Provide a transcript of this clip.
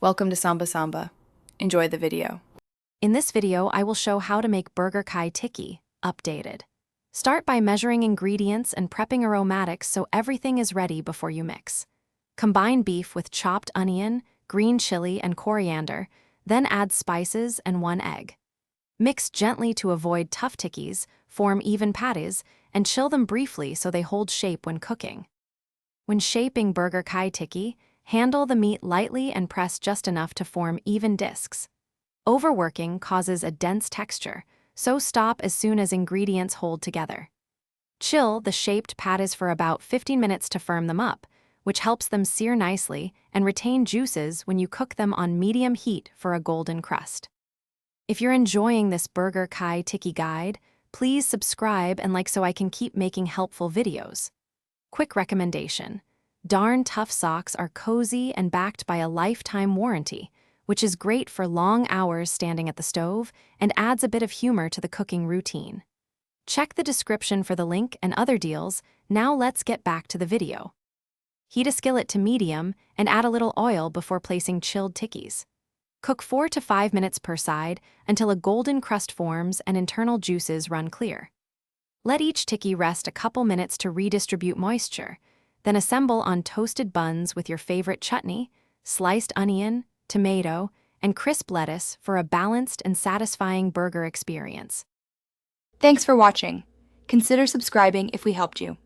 Welcome to Samba Samba. Enjoy the video. In this video, I will show how to make burger kai tikki, updated. Start by measuring ingredients and prepping aromatics so everything is ready before you mix. Combine beef with chopped onion, green chili, and coriander, then add spices and 1 egg. Mix gently to avoid tough tikkis, form even patties, and chill them briefly so they hold shape when cooking. When shaping burger kai tikki, handle the meat lightly and press just enough to form even discs. Overworking causes a dense texture, so stop as soon as ingredients hold together. Chill the shaped patties for about 15 minutes to firm them up, which helps them sear nicely and retain juices when you cook them on medium heat for a golden crust. If you're enjoying this burger kai tikki guide, please subscribe and like so I can keep making helpful videos. Quick recommendation: Darn Tough socks are cozy and backed by a lifetime warranty, which is great for long hours standing at the stove and adds a bit of humor to the cooking routine. Check the description for the link and other deals. Now let's get back to the video. Heat a skillet to medium and add a little oil before placing chilled tikkis. Cook 4 to 5 minutes per side until a golden crust forms and internal juices run clear. Let each tikki rest a couple minutes to redistribute moisture, then assemble on toasted buns with your favorite chutney, sliced onion, tomato, and crisp lettuce for a balanced and satisfying burger experience. Thanks for watching. Consider subscribing if we helped you.